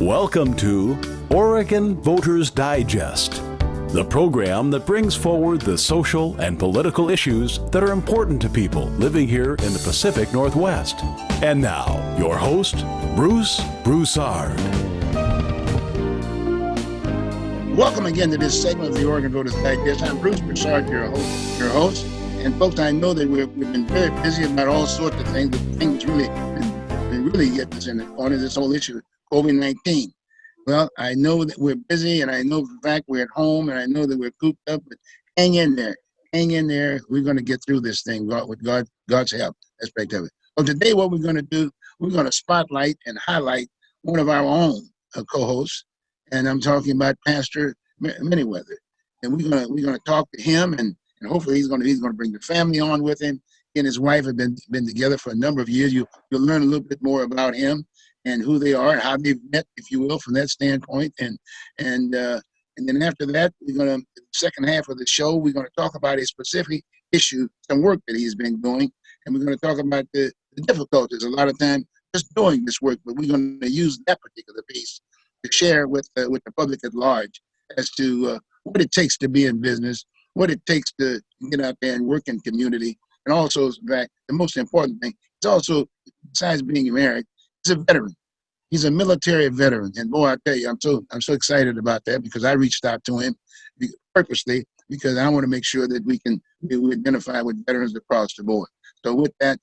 Welcome to Oregon Voters Digest, the program that brings forward the social and political issues that are important to people living here in the Pacific Northwest. And now, your host, Bruce Broussard. Welcome again to this segment of the Oregon Voters Digest. I'm Bruce Broussard, your host. And folks, I know that we've been very busy about all sorts of things, but the thing that's really been really getting us in the corner is this whole issue of COVID-19. Well, I know that we're busy, and I know for a fact we're at home, and I know that we're cooped up, but hang in there. Hang in there. We're going to get through this thing with God's help, aspect of it. Well, today what we're going to do, we're going to spotlight and highlight one of our own co-hosts, and I'm talking about Pastor Minnieweather. And we're gonna talk to him, and hopefully he's gonna bring the family on with him. He and his wife have been together for a number of years. You'll learn a little bit more about him and who they are and how they've met, if you will, from that standpoint. And then after that, the second half of the show, we're gonna talk about a specific issue, some work that he's been doing, and we're gonna talk about the difficulties a lot of times just doing this work. But we're gonna use that particular piece to share with the public at large as to what it takes to be in business, what it takes to get out there and work in community, and also, in fact, the most important thing is also, besides being married, he's a veteran. He's a military veteran, and boy, I tell you, I'm so excited about that because I reached out to him purposely because I want to make sure that we identify with veterans across the board. So with that,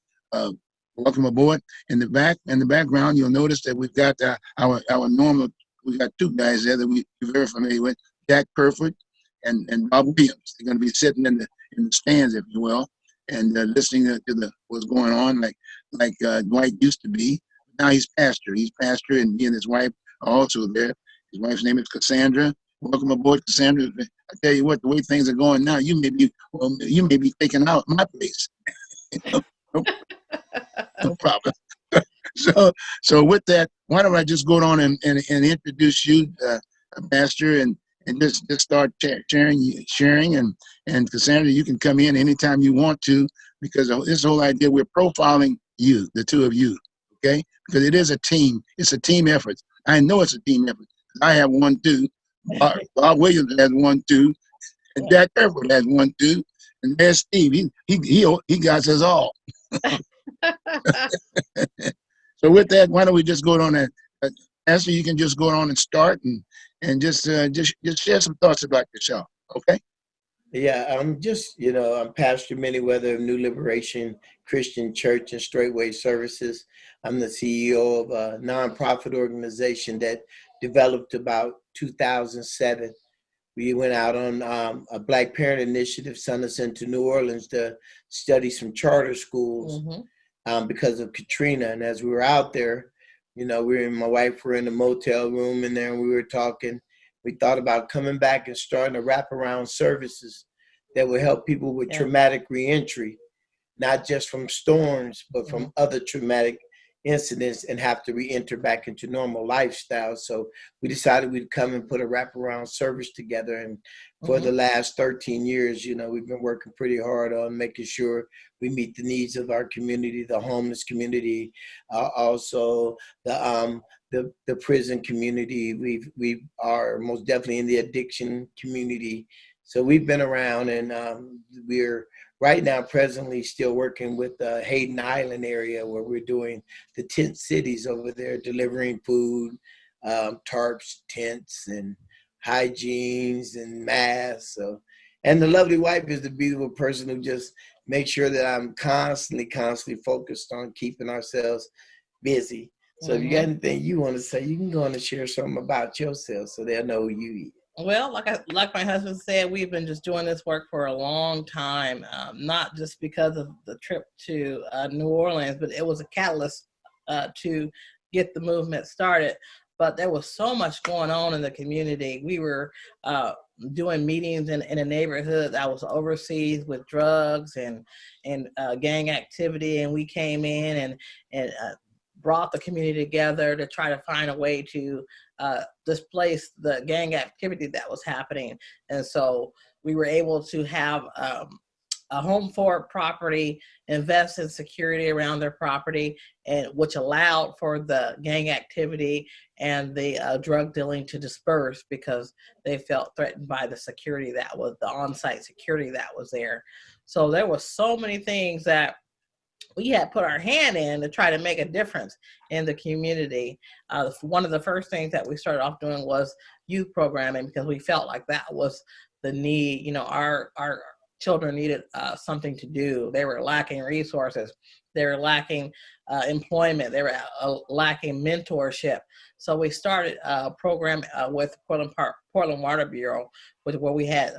welcome aboard. In the background, you'll notice that we've got our normal. We got two guys there that we're very familiar with, Jack Kerfoot and Bob Williams. They're going to be sitting in the stands, if you will, and listening to what's going on, like Dwight used to be. Now he's pastor. He's pastor, and he and his wife are also there. His wife's name is Cassandra. Welcome aboard, Cassandra. I tell you what, the way things are going now, you may be taking out my place. No problem. So with that, why don't I just go on and introduce you, Pastor, and just start sharing, and Cassandra, you can come in anytime you want to, because of this whole idea, we're profiling you, the two of you, okay? Because it is a team. It's a team effort. I know it's a team effort. I have one too. Bob Williams has one too, and Jack Kerfoot has one too, and there's Steve. He got us all. So with that, why don't we just go on and Esther, you can just go on and start and just share some thoughts about yourself, okay? Yeah, I'm Pastor Minnieweather of New Liberation Christian Church and Straightway Services. I'm the CEO of a nonprofit organization that developed about 2007. We went out on a Black Parent Initiative, sent us into New Orleans to study some charter schools. Mm-hmm. Because of Katrina. And as we were out there, my wife were in a motel room in there, and we were talking. We thought about coming back and starting to wrap around services that would help people with traumatic reentry, not just from storms, but from other traumatic incidents, and have to reenter back into normal lifestyle. So we decided we'd come and put a wraparound service together. And for the last 13 years, we've been working pretty hard on making sure we meet the needs of our community, the homeless community, also the prison community. We are most definitely in the addiction community. So we've been around, and we're right now presently still working with the Hayden Island area, where we're doing the tent cities over there, delivering food, tarps, tents, and hygienes and masks. So, and the lovely wife is the beautiful person who just makes sure that I'm constantly focused on keeping ourselves busy. So if you got anything you want to say, you can go on and share something about yourself so they'll know who you are. Well, like my husband said, we've been just doing this work for a long time, not just because of the trip to New Orleans, but it was a catalyst to get the movement started. But there was so much going on in the community. We were doing meetings in a neighborhood that was overseas with drugs and gang activity, and we came in and brought the community together to try to find a way to displace the gang activity that was happening. And so we were able to have a home for property, invest in security around their property, and which allowed for the gang activity and the drug dealing to disperse because they felt threatened by the security that was the on-site security that was there. So there were so many things that we had put our hand in to try to make a difference in the community. One of the first things that we started off doing was youth programming because we felt like that was the need. You know, our children needed something to do. They were lacking resources. They were lacking employment. They were lacking mentorship. So we started a program with Portland Water Bureau, where we had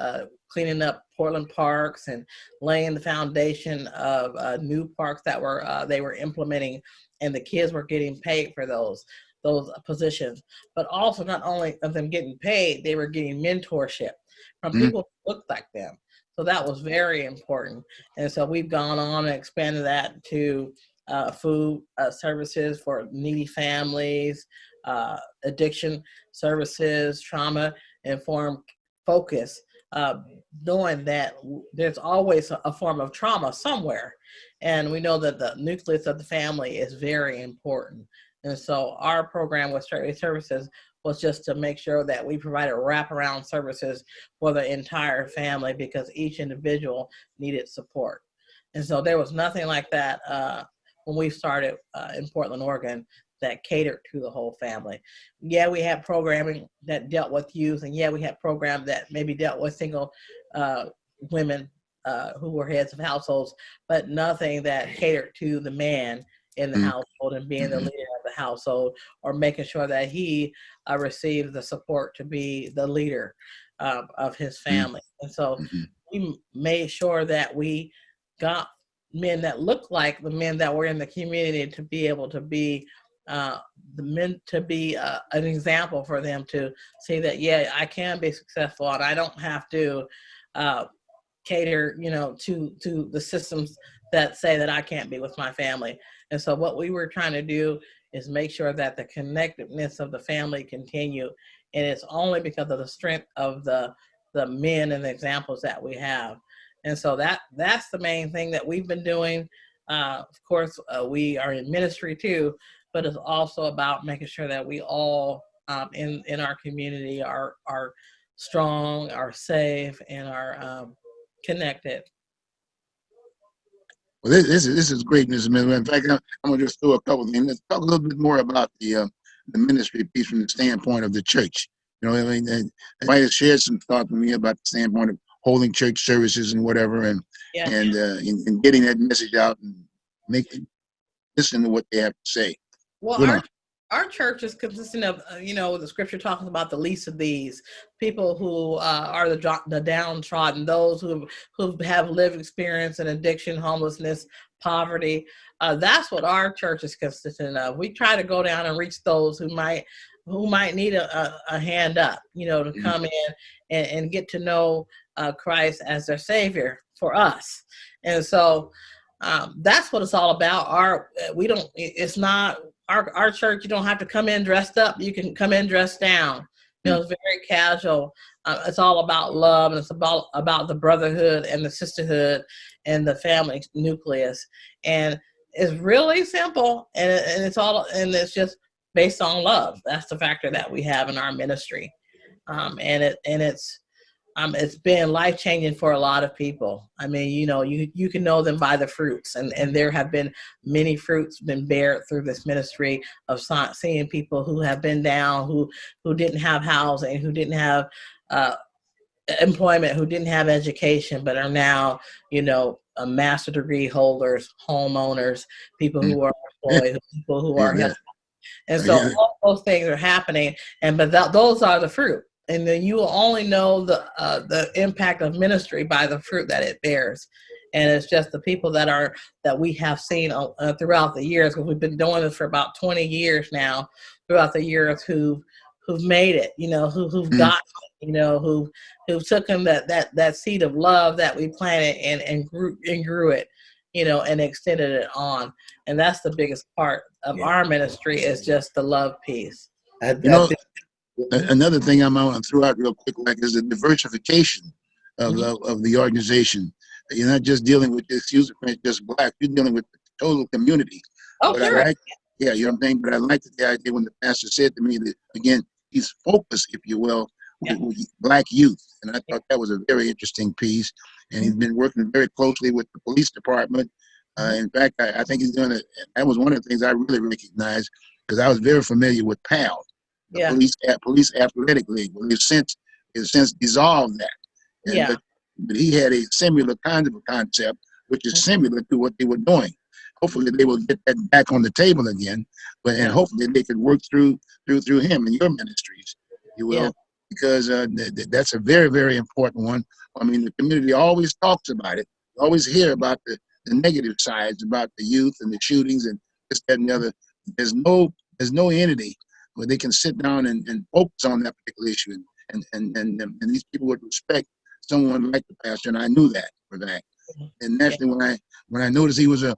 cleaning up Portland parks and laying the foundation of new parks that they were implementing, and the kids were getting paid for those positions. But also, not only of them getting paid, they were getting mentorship from people who looked like them. So that was very important. And so we've gone on and expanded that to food services for needy families, addiction services, trauma-informed focus, knowing that there's always a form of trauma somewhere. And we know that the nucleus of the family is very important. And so our program with Straightway Services was just to make sure that we provided wraparound services for the entire family because each individual needed support. And so there was nothing like that when we started in Portland, Oregon, that catered to the whole family. Yeah, we had programming that dealt with youth, and yeah, we had programs that maybe dealt with single women who were heads of households, but nothing that catered to the man in the household and being the leader of the household, or making sure that he received the support to be the leader of his family. And so we made sure that we got men that looked like the men that were in the community to be able to be the men, to be an example for them to say that, yeah, I can be successful and I don't have to cater, you know, to the systems that say that I can't be with my family. And so what we were trying to do is make sure that the connectedness of the family continue. And it's only because of the strength of the men and the examples that we have. And so that's the main thing that we've been doing. Of course, we are in ministry too, but it's also about making sure that we all in our community are strong, are safe, and are connected. Well, this is great, Mr. Miller. In fact, I'm going to just throw a couple of things. Let's talk a little bit more about the ministry piece from the standpoint of the church. You know what I mean? And I has shared some thoughts with me about the standpoint of holding church services and whatever, and getting that message out and listen to what they have to say. Well, our church is consistent of, the scripture talking about the least of these people who are the downtrodden, those who have lived experience in addiction, homelessness, poverty. That's what our church is consistent of. We try to go down and reach those who might need a hand up, to come in and get to know Christ as their Savior for us. And so that's what it's all about. Our church, you don't have to come in dressed up. You can come in dressed down. It's very casual. It's all about love, and it's about the brotherhood and the sisterhood and the family nucleus. And it's really simple, and it's just based on love. That's the factor that we have in our ministry, it's been life-changing for a lot of people. I mean, you can know them by the fruits, and there have been many fruits been bared through this ministry of seeing people who have been down, who didn't have housing, who didn't have employment, who didn't have education, but are now, a master degree holders, homeowners, people who are employed, people who are healthy. And so all those things are happening, but those are the fruit. And then you will only know the impact of ministry by the fruit that it bears. And it's just the people that we have seen throughout the years, because we've been doing this for about 20 years now, throughout the years who've made it, who've got it, who took them that seed of love that we planted and grew it, and extended it on. And that's the biggest part of our ministry, is just the love piece. Another thing I'm going to throw out real quick, is the diversification of the organization. You're not just dealing with this user friend, just black. You're dealing with the total community. Oh, But sure. I like, yeah, you know what I'm saying. But I liked the idea when the pastor said to me that again, he's focused, if you will, with black youth, and I thought that was a very interesting piece. And he's been working very closely with the police department. In fact, I think he's doing it. That was one of the things I really recognized because I was very familiar with PAL, the Yeah. police athletic league. Well, it's since dissolved that. And Yeah. but he had a similar kind of a concept, which is similar to what they were doing. Hopefully, they will get that back on the table again, and hopefully they could work through him and your ministries, if you will, because that's a very, very important one. I mean, the community always talks about it, always hear about the negative sides about the youth and the shootings and this, that, and the other. There's no entity where they can sit down and focus on that particular issue, and these people would respect someone like the pastor, and I knew that for that. And naturally, when I noticed he was a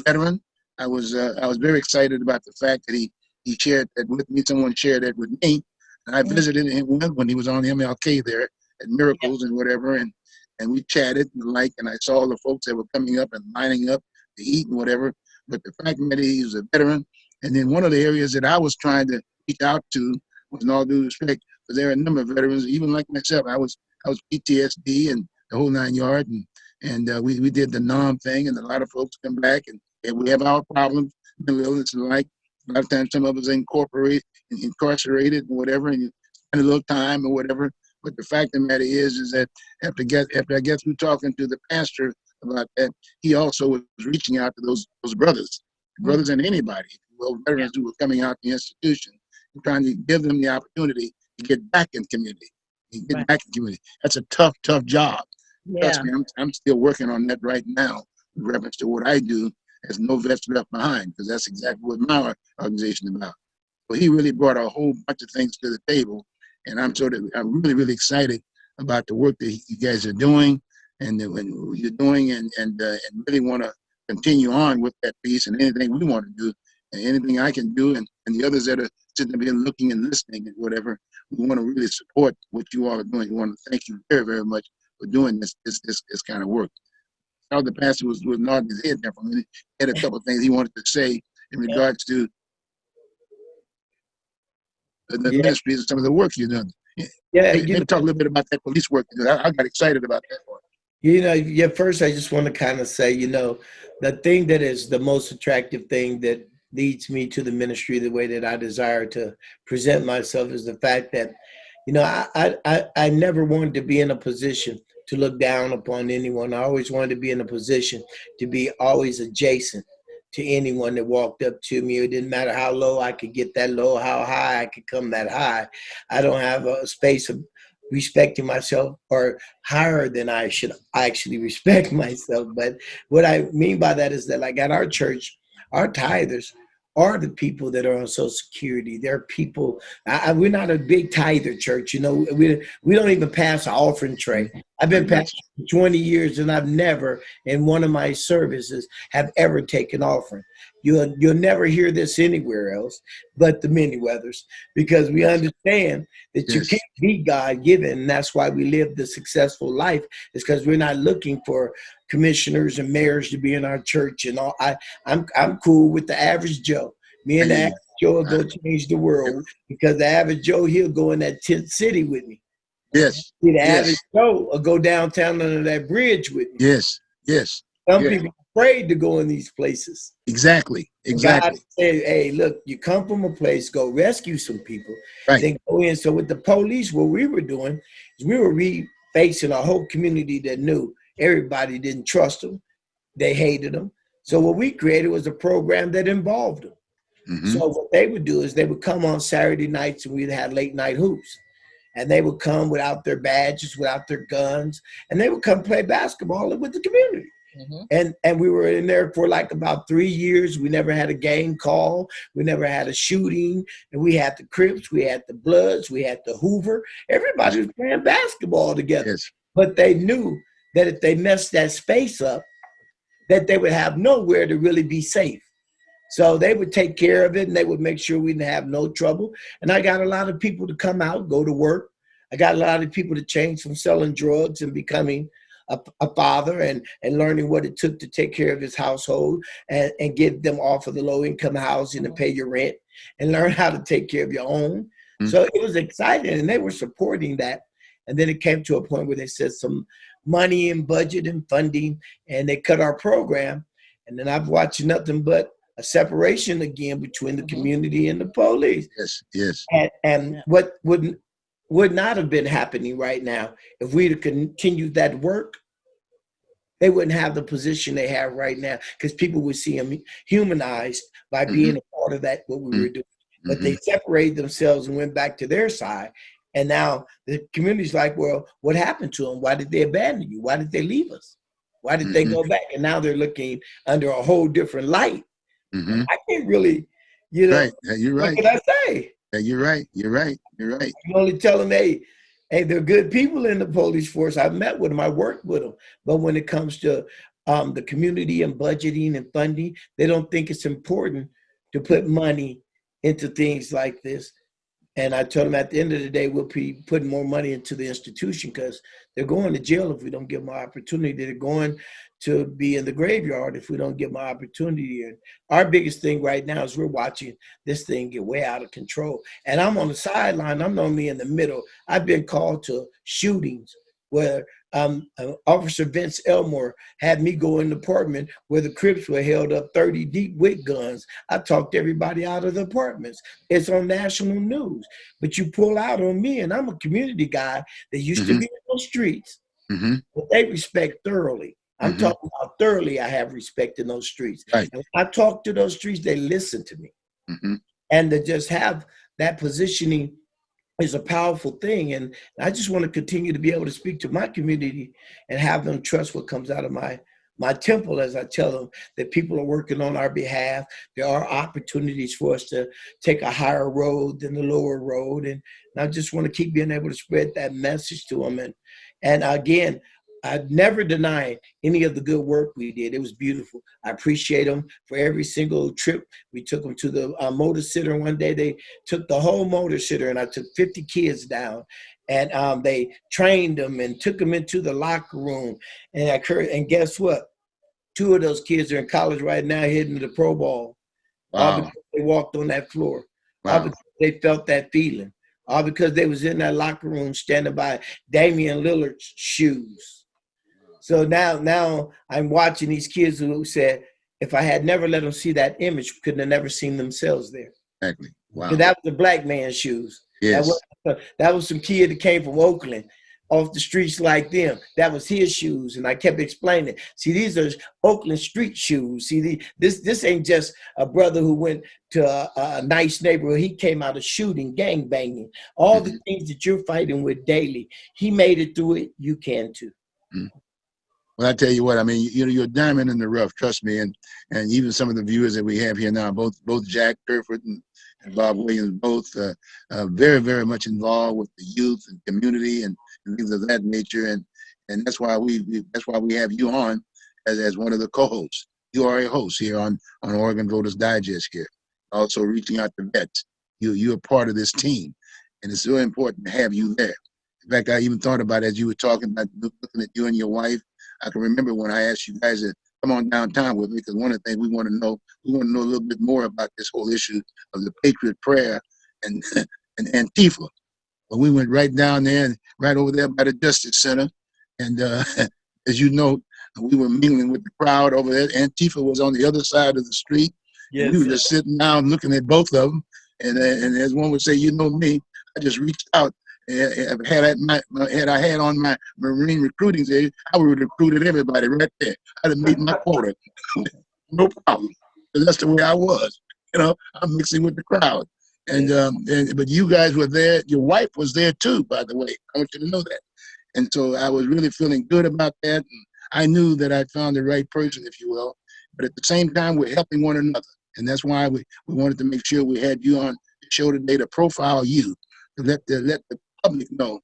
veteran, I was very excited about the fact that he shared that with me. Someone shared that with me, and I visited him when he was on MLK there at Miracles and whatever, and we chatted and and I saw all the folks that were coming up and lining up to eat and whatever. But the fact that he was a veteran, and then one of the areas that I was trying to reach out to was, in all due respect, because there are a number of veterans, even like myself. I was PTSD and the whole 9 yards, and we did the NOM thing, and a lot of folks come back, and we have our problems, mental illness and like. A lot of times some of us are incarcerated and whatever, and you spend a little time or whatever. But the fact of the matter is that after I get through talking to the pastor about that, he also was reaching out to those brothers and anybody, veterans who were coming out the institution, and trying to give them the opportunity to get back in community. That's a tough job. Trust me, I'm still working on that right now with reference to what I do as No Vets Left Behind, because that's exactly what my organization is about. So he really brought a whole bunch of things to the table, and I'm really, really excited about the work that you guys are doing and what you're doing, and really want to continue on with that piece and anything we want to do and anything I can do, and the others that are sitting there looking and listening and whatever. We want to really support what you all are doing. We want to thank you very, very much for doing this kind of work. Now the pastor was nodding his head there for a minute. He had a couple of things he wanted to say in regards to the ministries and some of the work you're doing. Maybe talk a little bit about that police work. I got excited about that part. First I just want to kind of say, the thing that is the most attractive thing that leads me to the ministry the way that I desire to present myself is the fact that, I never wanted to be in a position to look down upon anyone. I always wanted to be in a position to be always adjacent to anyone that walked up to me. It didn't matter how low I could get that low, how high I could come that high. I don't have a space of respecting myself or higher than I should actually respect myself. But what I mean by that is that, like at our church, our tithers are the people that are on Social Security. They're people, we're not a big tither church, we don't even pass an offering tray. I've been pastor for 20 years and I've never in one of my services have ever taken offering. You'll never hear this anywhere else but the Minnieweathers, because we understand that you can't be God-given, and that's why we live the successful life, is because we're not looking for commissioners and mayors to be in our church and all. I'm cool with the average Joe. Me and the average Joe will go change the world, because the average Joe, he'll go in that tent city with me. Yes. The average Joe will go downtown under that bridge with me. Yes. Some people are afraid to go in these places. Exactly. God said, hey, look, you come from a place, go rescue some people, then go in. So with the police, what we were doing is we were facing a whole community that knew everybody didn't trust them. They hated them. So what we created was a program that involved them. Mm-hmm. So what they would do is they would come on Saturday nights and we'd have late night hoops. And they would come without their badges, without their guns, and they would come play basketball with the community. Mm-hmm. And we were in there for like about 3 years. We never had a game call. We never had a shooting. And we had the Crips, we had the Bloods, we had the Hoover. Everybody was playing basketball together. Yes. But they knew that if they messed that space up, that they would have nowhere to really be safe. So they would take care of it, and they would make sure we didn't have no trouble. And I got a lot of people to come out, go to work. I got a lot of people to change from selling drugs and becoming a father and learning what it took to take care of his household and get them off of the low income housing and pay your rent and learn how to take care of your own. So it was exciting and they were supporting that. And then it came to a point where they said some money and budget and funding and they cut our program. And then I've watched nothing but a separation again between the community and the police. Yes. And what would not have been happening right now if we'd have continued that work, they wouldn't have the position they have right now because people would see them humanized by being a part of that, what we were doing. But they separated themselves and went back to their side. And now the community's like, well, what happened to them? Why did they abandon you? Why did they leave us? Why did they go back? And now they're looking under a whole different light. I can't really, you know, you're right. What can I say? You're right. You can only tell them, hey, they're good people in the police force. I've met with them, I worked with them. But when it comes to the community and budgeting and funding, they don't think it's important to put money into things like this. And I told them at the end of the day, we'll be putting more money into the institution because they're going to jail if we don't give them an opportunity. They're going to be in the graveyard if we don't give them an opportunity. And our biggest thing right now is we're watching this thing get way out of control. And I'm on the sideline. I'm normally in the middle. I've been called to shootings where Officer Vince Elmore had me go in the apartment where the Crips were held up 30 deep with guns. I talked everybody out of the apartments. It's on national news. But you pull out on me, and I'm a community guy that used to be in those streets. But they respect thoroughly. I'm talking about thoroughly I have respect in those streets. Right. And when I talk to those streets, they listen to me. And to just have that positioning is a powerful thing. And I just want to continue to be able to speak to my community and have them trust what comes out of my temple as I tell them that people are working on our behalf. There are opportunities for us to take a higher road than the lower road. And I just want to keep being able to spread that message to them. And again, I never denied any of the good work we did. It was beautiful. I appreciate them for every single trip. We took them to the motor sitter. One day they took the whole motor sitter and I took 50 kids down and they trained them and took them into the locker room. And guess what? 2 of those kids are in college right now heading to the Pro Bowl. All because they walked on that floor. All because they felt that feeling. All because they was in that locker room standing by Damian Lillard's shoes. So now I'm watching these kids who said, if I had never let them see that image, couldn't have never seen themselves there. Exactly. Wow. That was the black man's shoes. Yes. That was some kid that came from Oakland off the streets like them. That was his shoes. And I kept explaining, see, these are Oakland street shoes. See, this ain't just a brother who went to a nice neighborhood. He came out of shooting, gang banging, all the things that you're fighting with daily. He made it through it. You can too. Well, I tell you what, I mean, you're a diamond in the rough, trust me. And even some of the viewers that we have here now, both Jack Kerfoot and Bob Williams, both very, very much involved with the youth and community and things of that nature. And that's why we have you on as one of the co-hosts. You are a host here on Oregon Voters Digest here. Also reaching out to vets. You're part of this team. And it's so important to have you there. In fact, I even thought about as you were talking about looking at you and your wife. I can remember when I asked you guys to come on downtown with me because one of the things we want to know a little bit more about this whole issue of the Patriot Prayer and Antifa. Well, we went right down there and right over there by the Justice Center. And as you know, we were mingling with the crowd over there. Antifa was on the other side of the street. Yes, we were just sitting down looking at both of them. And as one would say, you know me, I just reached out. Had I had on my Marine recruiting days, I would have recruited everybody right there. I'd have made my quota, no problem. That's the way I was. I'm mixing with the crowd. But you guys were there. Your wife was there too, by the way. I want you to know that. And so I was really feeling good about that. And I knew that I'd found the right person, if you will. But at the same time, we're helping one another. And that's why we wanted to make sure we had you on the show today to profile you, to let the public know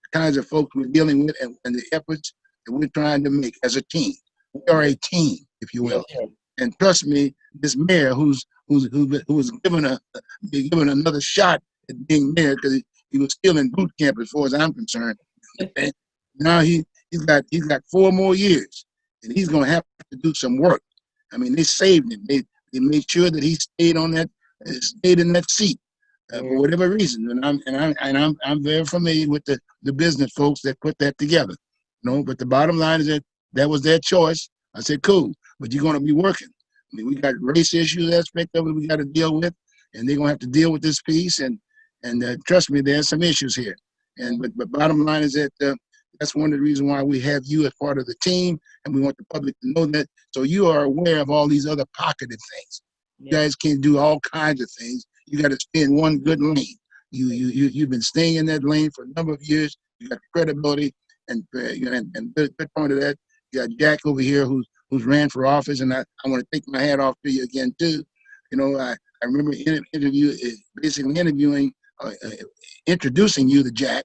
the kinds of folks we're dealing with and the efforts that we're trying to make as a team. We are a team, if you will. Yes. And trust me, this mayor who was given another shot at being mayor because he was still in boot camp as far as I'm concerned. Now he he's got 4 more years, and he's going to have to do some work. I mean, they saved him. They made sure that he stayed in that seat for whatever reason. And I'm very familiar with the business folks that put that together. But the bottom line is that was their choice. I said, cool, but you're going to be working. I mean, we got race issues aspect of it we got to deal with, and they're going to have to deal with this piece. And trust me, there's some issues here. But bottom line is that that's one of the reasons why we have you as part of the team, and we want the public to know that, so you are aware of all these other pocketed things. You guys can't do all kinds of things. You got to stay in one good lane. You've been staying in that lane for a number of years. You got credibility, and good point of that. You got Jack over here who's ran for office, and I want to take my hat off to you again too. I remember basically interviewing, introducing you to Jack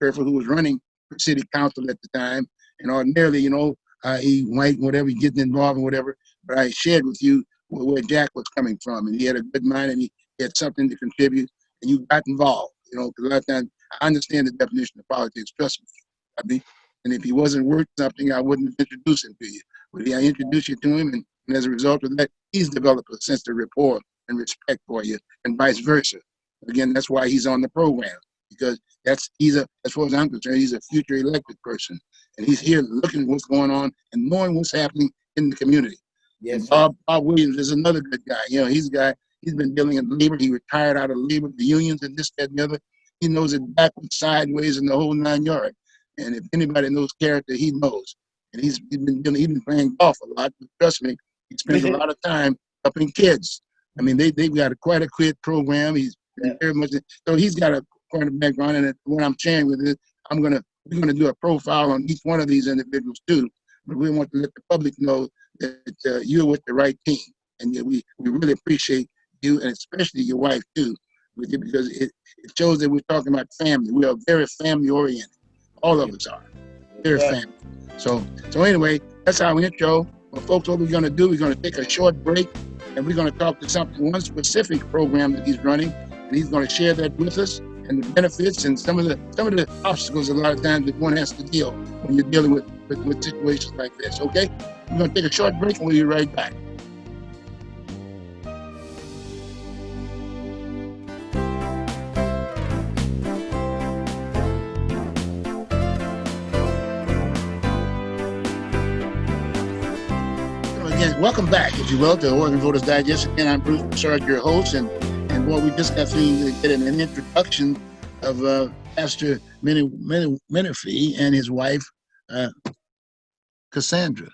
Kerfoot, who was running for city council at the time. And ordinarily, he might whatever getting involved in whatever, but I shared with you where Jack was coming from, and he had a good mind, and he had something to contribute, and you got involved. Because a lot of times I understand the definition of politics. Trust me, I mean, and if he wasn't worth something, I wouldn't introduce him to you. But I introduced you to him, and as a result of that, he's developed a sense of rapport and respect for you, and vice versa. Again, that's why he's on the program, because as far as I'm concerned, he's a future elected person, and he's here looking at what's going on and knowing what's happening in the community. Yes. Bob Williams is another good guy. He's been dealing in labor. He retired out of labor, the unions, and this, that, and the other. He knows it backwards, sideways, and the whole 9 yards. And if anybody knows character, he knows. And he's been playing golf a lot. But trust me, he spends a lot of time helping kids. I mean, they've got quite a quid program. He's very much so. He's got quite a background. And what I'm sharing with it, we're gonna do a profile on each one of these individuals too. But we want to let the public know that you're with the right team, and we really appreciate you, and especially your wife too, with you, because it shows that we're talking about family. We are very family oriented. All of us are very family. So anyway, that's our intro. Well, folks, what we're going to do, we're going to take a short break, and we're going to talk to one specific program that he's running, and he's going to share that with us, and the benefits and some of the obstacles a lot of times that one has to deal when you're dealing with situations like this. Okay, we're going to take a short break, and we'll be right back. Again, welcome back, if you will, to Oregon Voters Digest. Again, I'm Broussard, your host, and we just got to get an introduction of Pastor Minnieweather and his wife, Cassandra.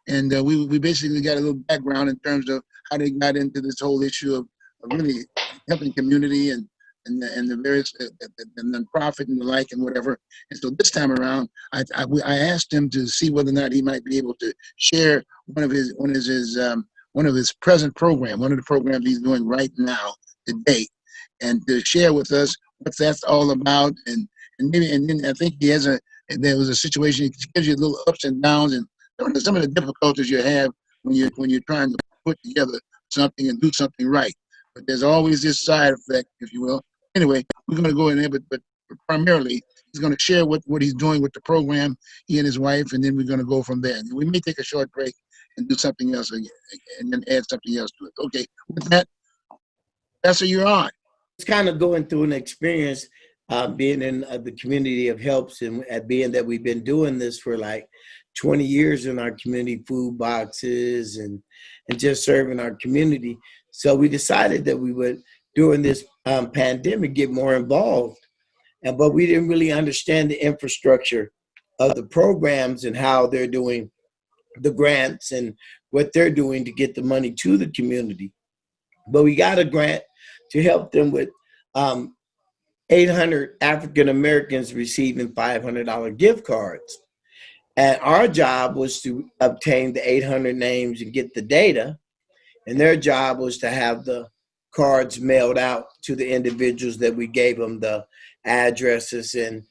And we basically got a little background in terms of how they got into this whole issue of really helping community and the various the nonprofit and the like and whatever. And so this time around, I asked him to see whether or not he might be able to share one of his present program, one of the programs he's doing right now today, and to share with us what that's all about. And then I think there was a situation. It gives you little ups and downs and some of the difficulties you have when you're trying to put together something and do something right. But there's always this side effect, if you will. Anyway, we're going to go in there, but primarily he's going to share what he's doing with the program, he and his wife, and then we're going to go from there. And we may take a short break and do something else again, and then add something else to it. Okay, with that, that's what you're on. It's kind of going through an experience, being in the community of helps, and being that we've been doing this for like 20 years in our community, food boxes and just serving our community. So we decided that we would, during this pandemic, get more involved. But we didn't really understand the infrastructure of the programs and how they're doing the grants and what they're doing to get the money to the community. But we got a grant to help them with 800 African Americans receiving $500 gift cards. And our job was to obtain the 800 names and get the data. And their job was to have the cards mailed out to the individuals that we gave them the addresses and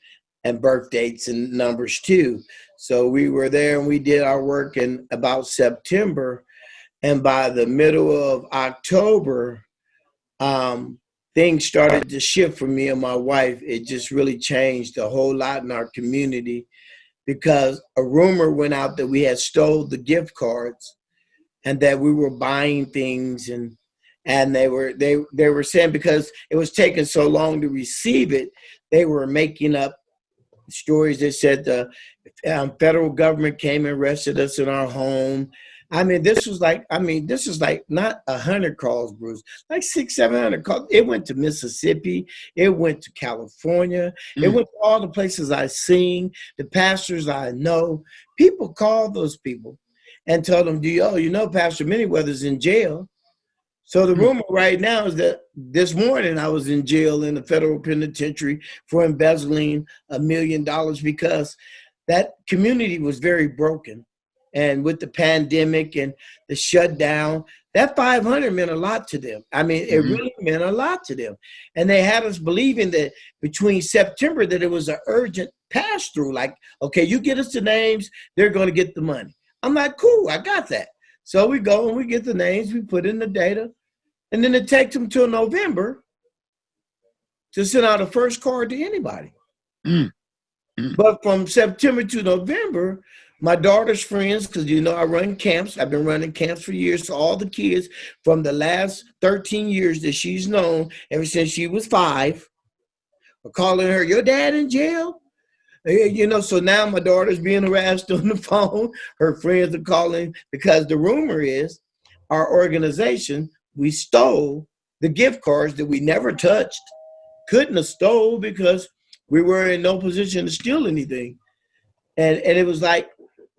birth dates and numbers too. So we were there and we did our work in about September. And by the middle of October, things started to shift for me and my wife. It just really changed a whole lot in our community because a rumor went out that we had stole the gift cards and that we were buying things, and they were saying because it was taking so long to receive it, they were making up stories that said the federal government came and arrested us in our home. This is like not 100 calls, Bruce, like 700 calls. It went to Mississippi. It went to California. It went to all the places I sing, the pastors I know. People call those people and tell them, Pastor Minnieweather's in jail. So the rumor right now is that this morning I was in jail in the federal penitentiary for embezzling $1 million because that community was very broken. And with the pandemic and the shutdown, that 500 meant a lot to them. I mean, it really meant a lot to them. And they had us believing that between September that it was an urgent pass through. Like, okay, you get us the names, they're going to get the money. I'm like, cool, I got that. So we go and we get the names, we put in the data, and then it takes them till November to send out a first card to anybody. But from September to November, my daughter's friends, because I run camps. I've been running camps for years. So all the kids from the last 13 years that she's known, ever since she was 5, are calling her, your dad in jail? So now my daughter's being harassed on the phone. Her friends are calling because the rumor is our organization, we stole the gift cards that we never touched. Couldn't have stole because we were in no position to steal anything. And it was like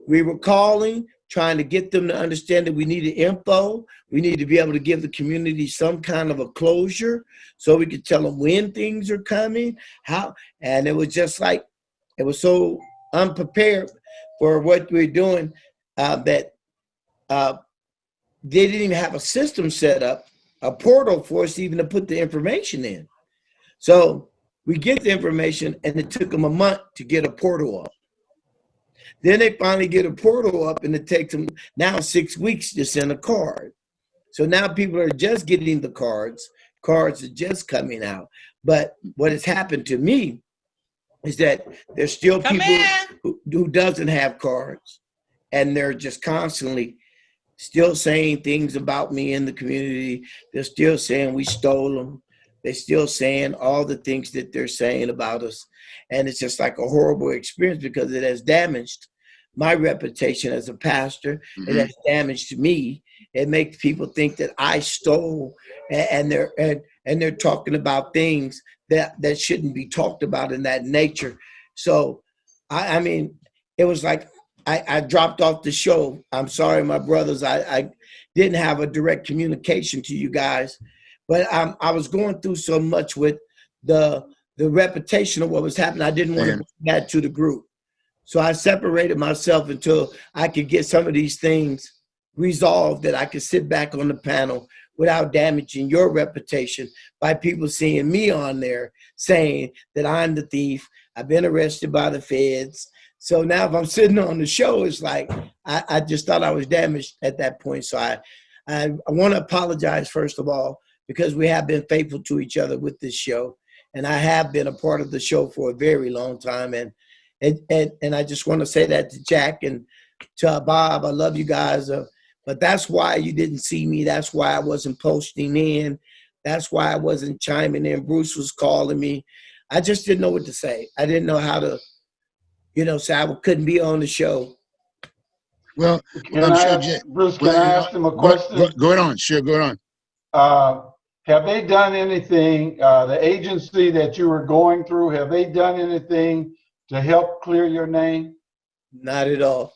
we were calling, trying to get them to understand that we needed info. We need to be able to give the community some kind of a closure so we could tell them when things are coming, how. And it was just like, it was so unprepared for what we're doing that they didn't even have a system set up, a portal for us even to put the information in. So we get the information, and it took them a month to get a portal up. Then they finally get a portal up, and it takes them now 6 weeks to send a card. So now people are just getting the cards. Cards are just coming out. But what has happened to me is that there's still people who doesn't have cards, and they're just constantly still saying things about me in the community. They're still saying we stole them. They're still saying all the things that they're saying about us. And it's just like a horrible experience because it has damaged my reputation as a pastor. It has damaged me. It makes people think that I stole, and they're talking about things that shouldn't be talked about in that nature. So, I mean, it was like I dropped off the show. I'm sorry, my brothers. I didn't have a direct communication to you guys, but I was going through so much with the reputation of what was happening. I didn't want to bring that to the group. So I separated myself until I could get some of these things resolved, that I could sit back on the panel without damaging your reputation by people seeing me on there saying that I'm the thief. I've been arrested by the feds. So now if I'm sitting on the show, it's like I just thought I was damaged at that point. So I want to apologize, first of all, because we have been faithful to each other with this show. And I have been a part of the show for a very long time. And I just want to say that to Jack and to Bob. I love you guys. But that's why you didn't see me. That's why I wasn't posting in. That's why I wasn't chiming in. Bruce was calling me. I just didn't know what to say. I didn't know how to, say I couldn't be on the show. Well, Bruce, can I ask him a question? Go on. Sure, go on. Have they done anything, the agency that you were going through, have they done anything to help clear your name? Not at all.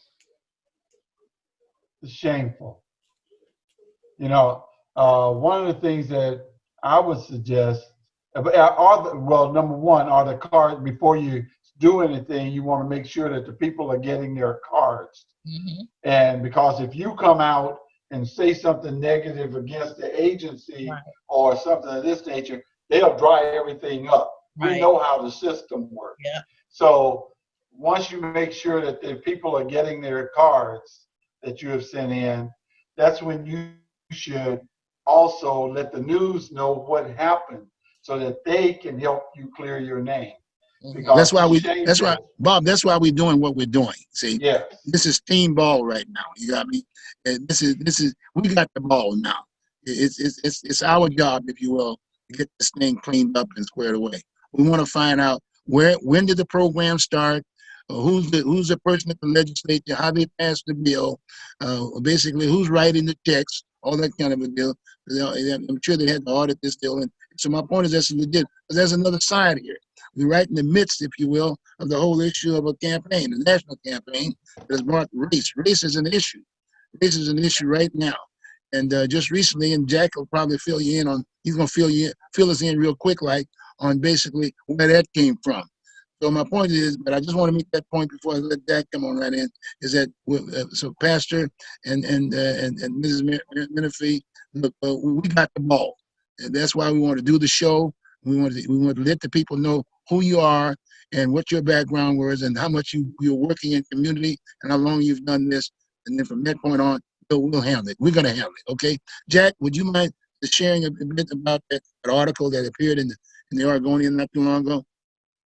It's shameful. One of the things that I would suggest, number one, are the cards, before you do anything, you want to make sure that the people are getting their cards. And because if you come out and say something negative against the agency or something of this nature, they'll dry everything up. We know how the system works. So once you make sure that the people are getting their cards that you have sent in, that's when you should also let the news know what happened. so that they can help you clear your name. Mhm. That's why Because Bob, that's why we're doing what we're doing. See, yes, this is team ball right now. You got me? And we got the ball now. It's our job, if you will, to get this thing cleaned up and squared away. We want to find out when did the program start, who's the person at the legislature, how they passed the bill, basically who's writing the checks, all that kind of a deal. I'm sure they had to audit this deal. And so my point is that's legit. But there's another side here. We're right in the midst, if you will, of the whole issue of a campaign, a national campaign that has brought race. Race is an issue. Race is an issue right now. And just recently, and Jack will probably fill you in on, he's going to fill us in real quick, like on basically where that came from. So my point is, but I just want to make that point before I let Jack come on right in, is that so Pastor and Mrs. Menifee, look, we got the ball, and that's why we want to do the show. We want to let the people know who you are and what your background was and how much you're working in community and how long you've done this. And then from that point on, we'll handle it. We're going to handle it. Okay, Jack, would you mind sharing a bit about that article that appeared in the Oregonian not too long ago?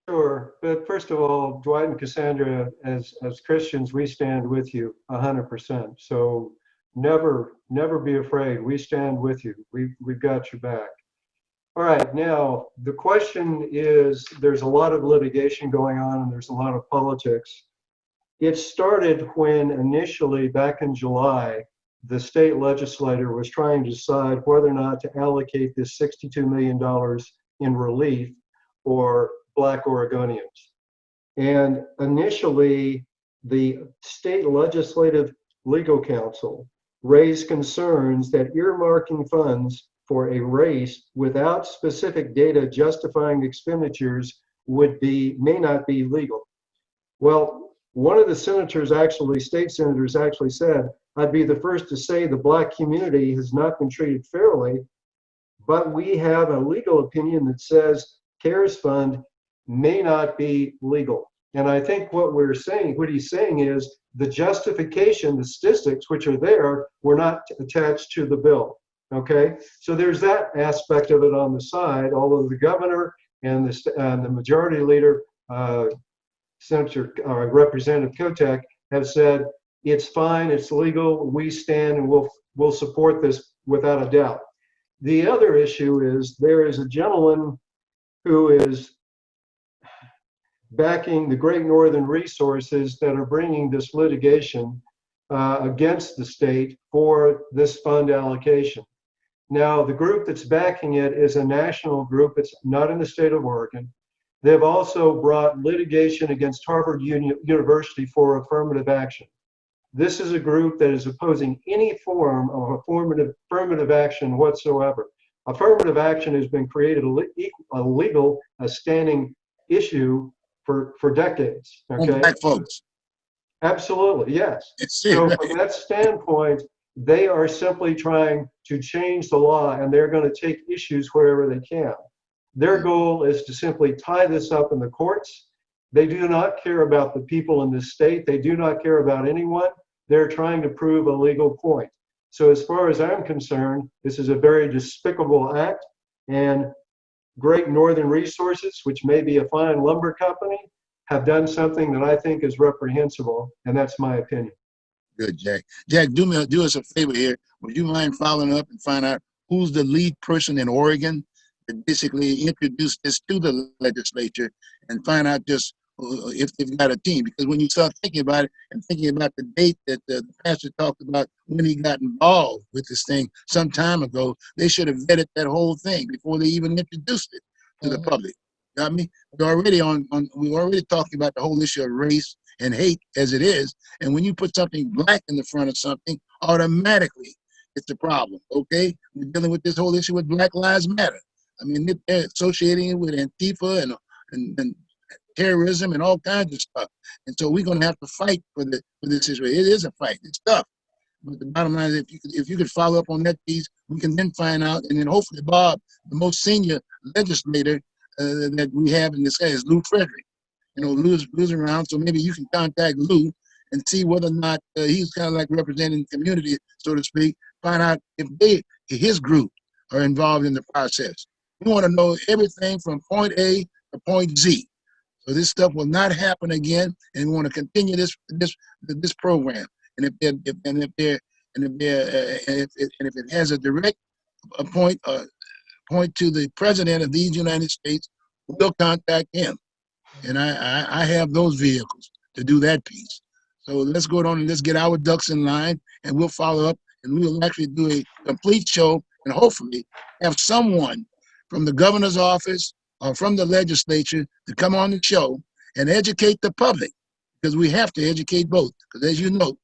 Sure, but first of all, Dwight and Cassandra, as Christians, we stand with you 100%. So never be afraid. We stand with you. We've got your back. All right, now the question is, there's a lot of litigation going on and there's a lot of politics. It started when initially back in July, the state legislature was trying to decide whether or not to allocate this $62 million in relief for Black Oregonians. And initially, the state legislative legal counsel raised concerns that earmarking funds for a race without specific data justifying expenditures may not be legal. Well, one of the state senators actually said, I'd be the first to say the Black community has not been treated fairly, but we have a legal opinion that says CARES Fund may not be legal. And I think what he's saying is the justification, the statistics which are there were not attached to the bill. Okay, so there's that aspect of it on the side, although the governor and the majority leader, Representative Kotek, have said it's fine, it's legal, we stand and we'll support this without a doubt. The other issue is there is a gentleman who is backing the Great Northern Resources that are bringing this litigation against the state for this fund allocation. Now, the group that's backing it is a national group. It's not in the state of Oregon. They've also brought litigation against Harvard University for affirmative action. This is a group that is opposing any form of affirmative action whatsoever. Affirmative action has been created a standing issue for decades. Okay, Black folks. Absolutely, yes. So from that standpoint, they are simply trying to change the law, and they're going to take issues wherever they can. Their goal is to simply tie this up in the courts. They do not care about the people in this state. They do not care about anyone. They're trying to prove a legal point. So as far as I'm concerned, this is a very despicable act, and Great Northern Resources, which may be a fine lumber company, have done something that I think is reprehensible, and that's my opinion. Good, Jack. Jack, do us a favor here. Would you mind following up and find out who's the lead person in Oregon that basically introduced this to the legislature and find out just if they've got a team? Because when you start thinking about it and thinking about the date that the pastor talked about when he got involved with this thing some time ago, they should have vetted that whole thing before they even introduced it to the public. Got me? We're already talking about the whole issue of race and hate as it is. And when you put something black in the front of something, automatically it's a problem. Okay? We're dealing with this whole issue with Black Lives Matter. I mean, they're associating it with Antifa and terrorism and all kinds of stuff. And so we're going to have to fight for this situation. It is a fight. It's tough. But the bottom line is, if you could follow up on that piece, we can then find out. And then hopefully Bob, the most senior legislator that we have in this case, is Lou Frederick. You know, Lou's around, so maybe you can contact Lou and see whether or not he's kind of like representing the community, so to speak. Find out if his group are involved in the process. We want to know everything from point A to point Z. So this stuff will not happen again, and we want to continue this program. And if it has a direct point to the president of these United States, we'll contact him. And I have those vehicles to do that piece. So let's go on and let's get our ducks in line, and we'll follow up, and we'll actually do a complete show, and hopefully have someone from the governor's office or from the legislature to come on the show and educate the public, because we have to educate both. Because as you know,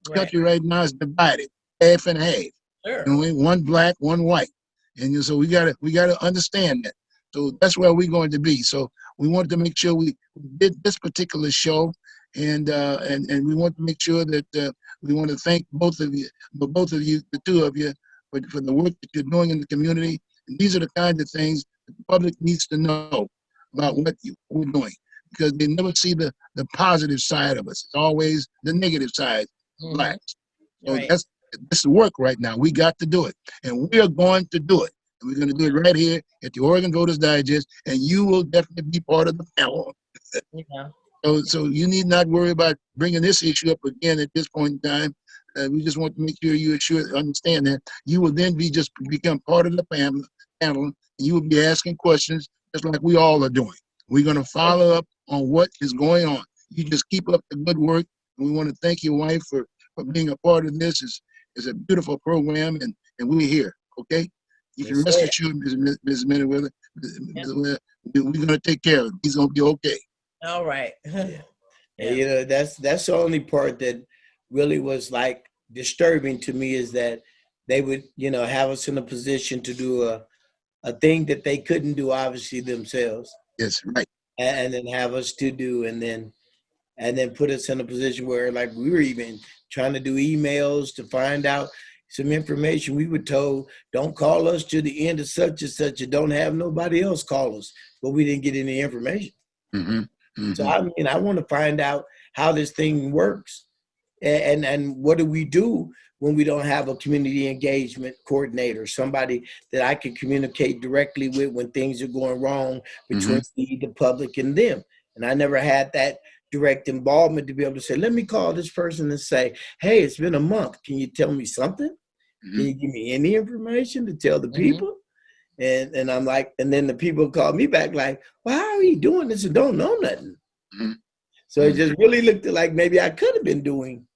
this country right now is divided, half and half. Sure. You know, one black, one white, and so we gotta understand that. So that's where we're going to be. So we wanted to make sure we did this particular show, and we want to make sure that we want to thank both of you, the two of you, for the work that you're doing in the community. And these are the kinds of things that the public needs to know about what we're doing, because they never see the positive side of us. It's always the negative side of blacks. So this work right now. We got to do it, and we are going to do it. And we're going to do it right here at the Oregon Voters Digest, and you will definitely be part of the panel. Yeah. So you need not worry about bringing this issue up again at this point in time. We just want to make sure you understand that you will then become part of the panel, and you will be asking questions just like we all are doing. We're going to follow up on what is going on. You just keep up the good work, and we want to thank your wife for being a part of this. It's a beautiful program, and we're here. Okay. You can rest assured, Ms. Minnieweather, we're going to take care of it. He's going to be okay. All right. Yeah. And, you know, that's the only part that really was like disturbing to me, is that they would, you know, have us in a position to do a thing that they couldn't do obviously themselves. Yes, right. And then have us to do, and then put us in a position where, like, we were even trying to do emails to find out some information. We were told, don't call us to the end of such and such, and don't have nobody else call us. But we didn't get any information. Mm-hmm. Mm-hmm. So I mean, I want to find out how this thing works, and what do we do when we don't have a community engagement coordinator, somebody that I can communicate directly with when things are going wrong between the public and them. And I never had that direct involvement to be able to say, let me call this person and say, hey, it's been a month. Can you tell me something? Can you give me any information to tell the people? And I'm like, and then the people call me back like, well, how are you doing this and don't know nothing? So it just really looked like maybe I could have been doing.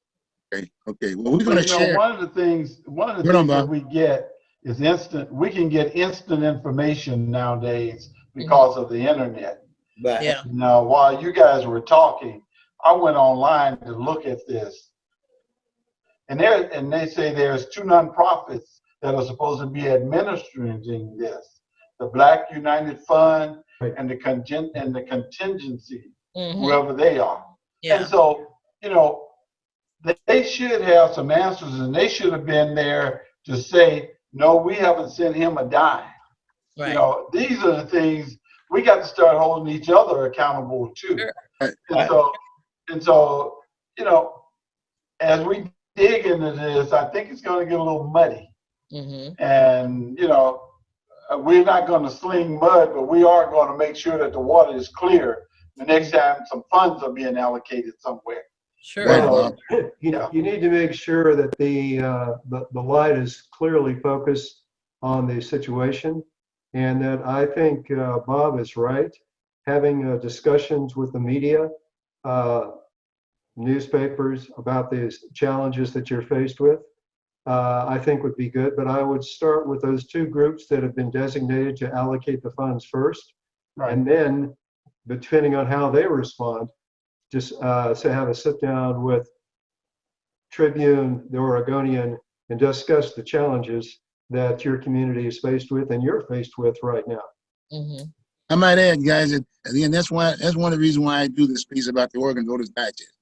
Okay. Well, we're going to share. One of the things that we get is instant. We can get instant information nowadays because of the internet. But Yeah. Now, while you guys were talking, I went online to look at this, and they say there's two nonprofits that are supposed to be administering this: the Black United Fund and the contingency, whoever they are. Yeah. And so, you know, they should have some answers, and they should have been there to say, no, we haven't sent him a dime. Right. You know, these are the things we got to start holding each other accountable too. Sure. And so, you know, as we dig into this, I think it's going to get a little muddy. And, you know, we're not going to sling mud, but we are going to make sure that the water is clear the next time some funds are being allocated somewhere. Sure. Well, you need to make sure that the light is clearly focused on the situation, and that I think Bob is right. Having discussions with the media, newspapers about these challenges that you're faced with, I think would be good. But I would start with those two groups that have been designated to allocate the funds first, and then, depending on how they respond, just have a sit down with Tribune, the Oregonian, and discuss the challenges that your community is faced with and you're faced with right now. I might add, guys, that again, that's one of the reasons why I do this piece about the Oregon Voters Digest.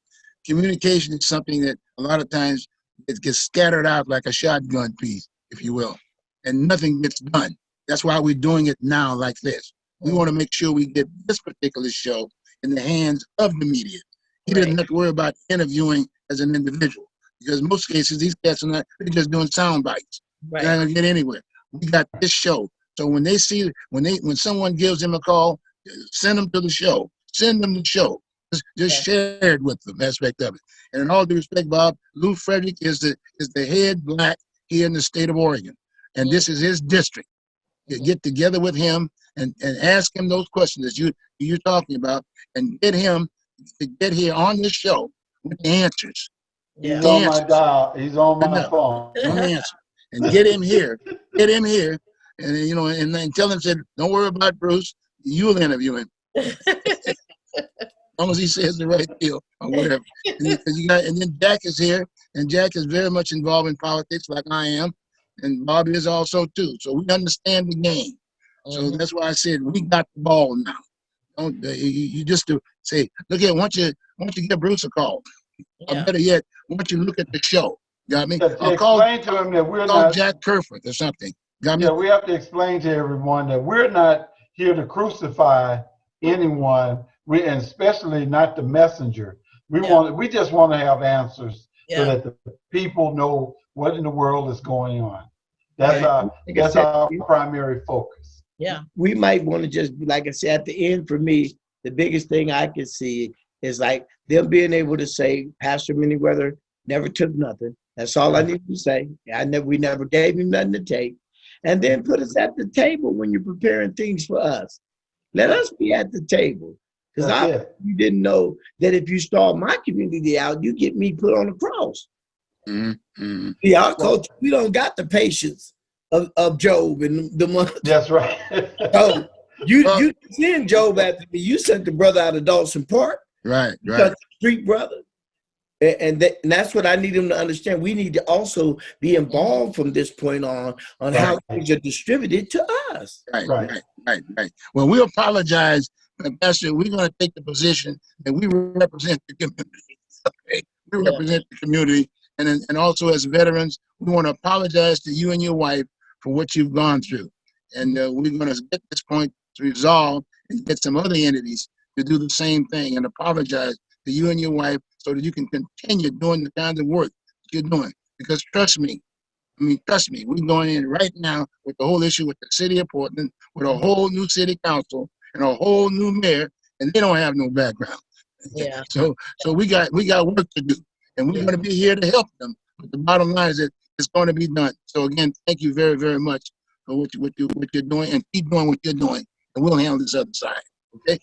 Communication is something that a lot of times it gets scattered out like a shotgun piece, if you will, and nothing gets done. That's why we're doing it now like this. We want to make sure we get this particular show in the hands of the media. He doesn't have to worry about interviewing as an individual, because in most cases these cats are not, they're just doing sound bites. They're not gonna get anywhere. We got this show So when they see, when someone gives them a call, send them to the show. Send them to the show. Just share it with them, aspect of it. And in all due respect, Bob, Lou Frederick is the head black here in the state of Oregon. And this is his district. Get together with him and ask him those questions that you're talking about, and get him to get here on this show with the answers. He's on my dial. He's on my phone. On the answer. And get him here. Get him here. And and then tell him, said, don't worry about Bruce. You'll interview him. As long as he says the right deal or whatever. And then Jack is here, and Jack is very much involved in politics like I am, and Bob is also too. So we understand the game. So that's why I said we got the ball now. Don't you just to say, look here, why don't you give Bruce a call? Or better yet, why don't you look at the show? Got me? I'll explain to him that we're not Jack Kerfoot or something. Got me? Yeah, we have to explain to everyone that we're not here to crucify anyone. And especially not the messenger. We just want to have answers so that the people know what in the world is going on. That's our primary focus. Yeah. We might want to just, like I said, at the end for me, the biggest thing I can see is like them being able to say, Pastor Minnieweather never took nothing. That's all I need to say. We never gave him nothing to take. And then put us at the table when you're preparing things for us. Let us be at the table. Because you didn't know that if you stall my community out, you get me put on the cross. Mm-hmm. See, our culture, we don't got the patience of Job and the month. That's right. So you send Job after me. You sent the brother out of Dawson Park. Right. The street brother. And that's what I need them to understand. We need to also be involved from this point on how things are distributed to us. Right. Well, we apologize. Pastor, we're going to take the position that we represent the community. Okay? We represent the community, and also as veterans, we want to apologize to you and your wife for what you've gone through. And we're going to get this point to resolve and get some other entities to do the same thing and apologize to you and your wife so that you can continue doing the kinds of work that you're doing. Because trust me, we're going in right now with the whole issue with the city of Portland, with a whole new city council, and a whole new mayor, and they don't have no background. Yeah. So we got work to do, and we're going to be here to help them. But the bottom line is that it's going to be done. So again, thank you very, very much for what you're doing, and keep doing what you're doing, and we'll handle this other side. Okay.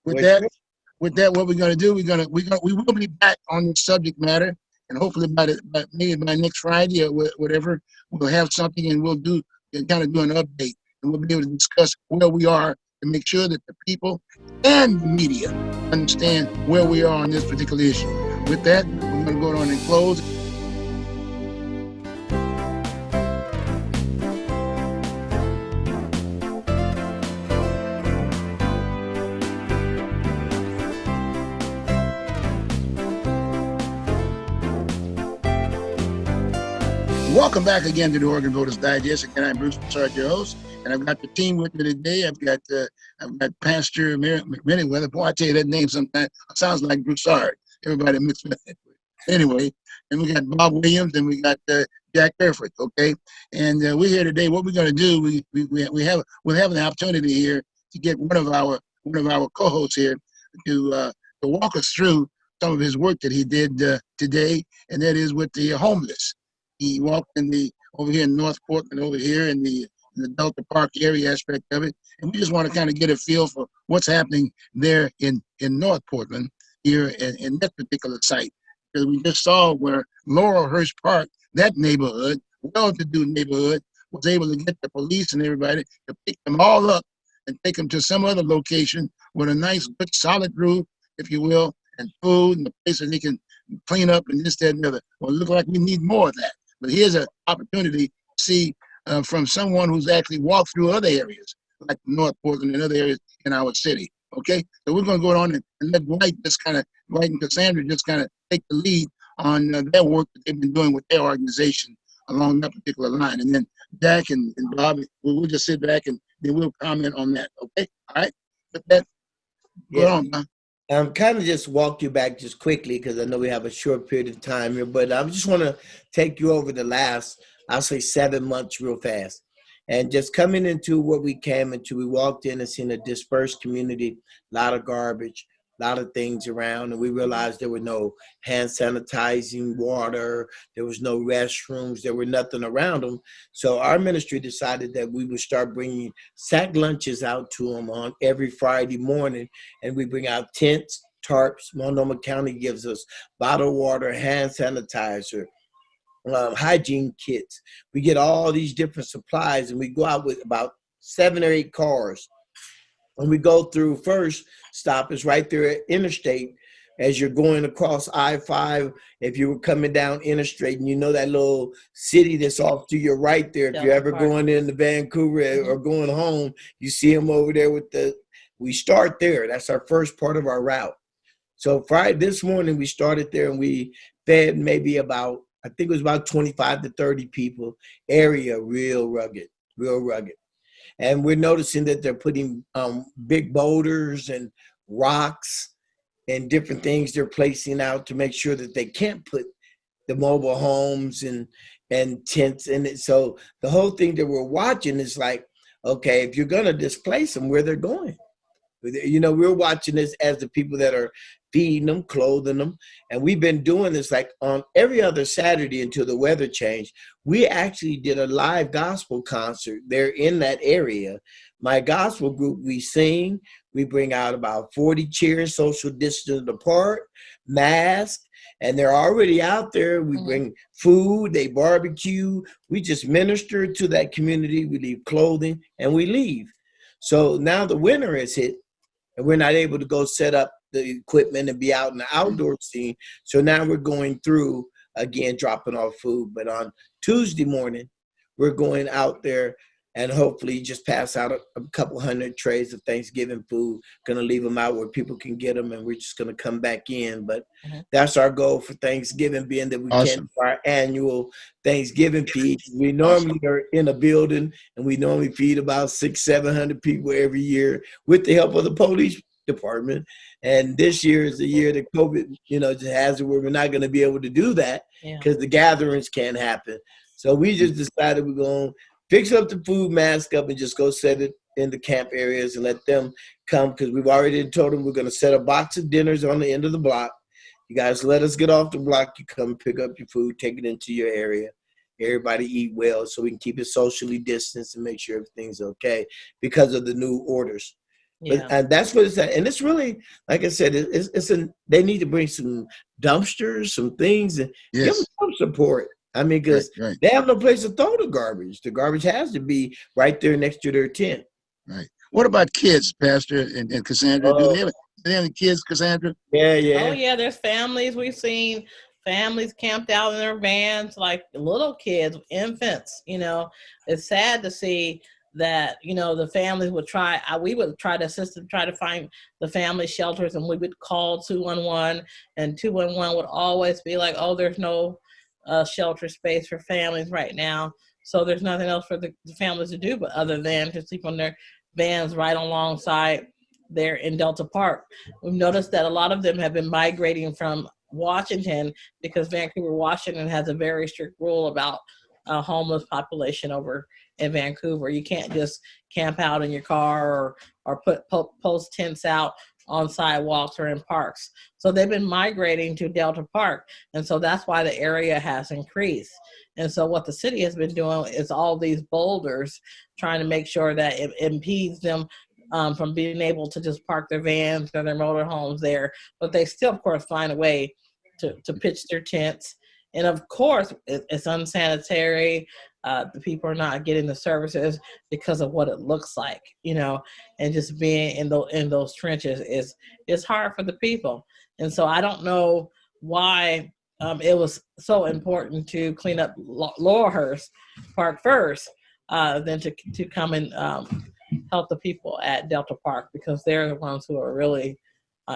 With that, what we're going to do, we will be back on this subject matter, and hopefully by next Friday or whatever, we'll have something, and we'll kind of do an update, and we'll be able to discuss where we are, to make sure that the people and the media understand where we are on this particular issue. With that, we're going to go on and close. Welcome back again to the Oregon Voters Digest. Again, I'm Bruce Broussard, your host, and I've got the team with me today. I've got Pastor Minnieweather. Boy, I tell you that name sometimes sounds like Broussard. Everybody mixed with it. Anyway, and we got Bob Williams and we got Jack Kerfoot. Okay, and we're here today. What we're going to do? We'll have an opportunity here to get one of our co-hosts here to walk us through some of his work that he did today, and that is with the homeless. He walked over here in North Portland, over here in the Delta Park area aspect of it. And we just want to kind of get a feel for what's happening there in North Portland here in that particular site. Because we just saw where Laurelhurst Park, that neighborhood, well-to-do neighborhood, was able to get the police and everybody to pick them all up and take them to some other location with a nice, good, solid roof, if you will, and food and a place that they can clean up and this, that, and the other. Well, it looks like we need more of that. But here's an opportunity to see from someone who's actually walked through other areas, like North Portland and other areas in our city. Okay? So we're going to go on and let Dwight and Cassandra just kind of take the lead on their work that they've been doing with their organization along that particular line. And then Jack and Bob, we'll just sit back and then we'll comment on that. Okay? All right? With that, go on, Bob. Kind of just walk you back just quickly because I know we have a short period of time here, but I just want to take you over the last, I'll say 7 months real fast. And just coming into what we came into, we walked in and seen a dispersed community, a lot of garbage, a lot of things around, and we realized there were no hand sanitizing water, there was no restrooms, there were nothing around them. So our ministry decided that we would start bringing sack lunches out to them on every Friday morning, and we bring out tents, tarps. Multnomah County gives us bottled water, hand sanitizer, hygiene kits. We get all these different supplies, and we go out with about 7 or 8 cars. And we go through, first stop is right there at Interstate. As you're going across I-5, if you were coming down Interstate, and you know that little city that's off to your right there, if you're ever going into Vancouver or going home, you see them over there with we start there. That's our first part of our route. So Friday, this morning, we started there, and we fed maybe about, I think it was about 25 to 30 people. Area real rugged, real rugged. And we're noticing that they're putting big boulders and rocks and different things they're placing out to make sure that they can't put the mobile homes and tents in it. So the whole thing that we're watching is like, okay, if you're gonna displace them, where they're going. You know, we're watching this as the people that are feeding them, clothing them. And we've been doing this like on every other Saturday until the weather changed. We actually did a live gospel concert there in that area. My gospel group, we sing, we bring out about 40 chairs, social distance apart, masks, and they're already out there. We bring food, they barbecue. We just minister to that community. We leave clothing and we leave. So now the winter is hit, and we're not able to go set up the equipment and be out in the outdoor scene. So now we're going through, again, dropping off food. But on Tuesday morning, we're going out there and hopefully just pass out a couple hundred trays of Thanksgiving food. Going to leave them out where people can get them, and we're just going to come back in. But that's our goal for Thanksgiving, being that we can't do our annual Thanksgiving feed. We normally are in a building, and we normally feed about 600-700 people every year with the help of the police department. And this year is the year that COVID, just has it where we're not going to be able to do that because the gatherings can't happen. So we just decided we're going to fix up the food, mask up, and just go set it in the camp areas and let them come, because we've already told them we're going to set a box of dinners on the end of the block. You guys let us get off the block. You come pick up your food, take it into your area. Everybody eat well so we can keep it socially distanced and make sure everything's okay because of the new orders. Yeah. And that's what it's at. And it's really, like I said, they need to bring some dumpsters, some things, and give them some support. I mean, because they have no place to throw the garbage. The garbage has to be right there next to their tent. Right. What about kids, Pastor and Cassandra? Do they have any kids, Cassandra? Yeah. Oh, yeah, there's families. We've seen families camped out in their vans, like little kids, infants. It's sad to see that, the families would we would try to assist them, try to find the family shelters, and we would call 211, and 211 would always be like, oh, there's no shelter space for families right now. So there's nothing else for the families to do but other than to sleep on their vans right alongside there in Delta Park. We've noticed that a lot of them have been migrating from Washington because Vancouver, Washington has a very strict rule about homeless population over in Vancouver. You can't just camp out in your car or post tents out on sidewalks or in parks. So they've been migrating to Delta Park. And so that's why the area has increased. And so what the city has been doing is all these boulders, trying to make sure that it impedes them from being able to just park their vans or their motorhomes there. But they still, of course, find a way to pitch their tents. And of course, it's unsanitary. The people are not getting the services because of what it looks like, and just being in those trenches is hard for the people. And so I don't know why it was so important to clean up Laurelhurst Park first, than to come and help the people at Delta Park, because they're the ones who are really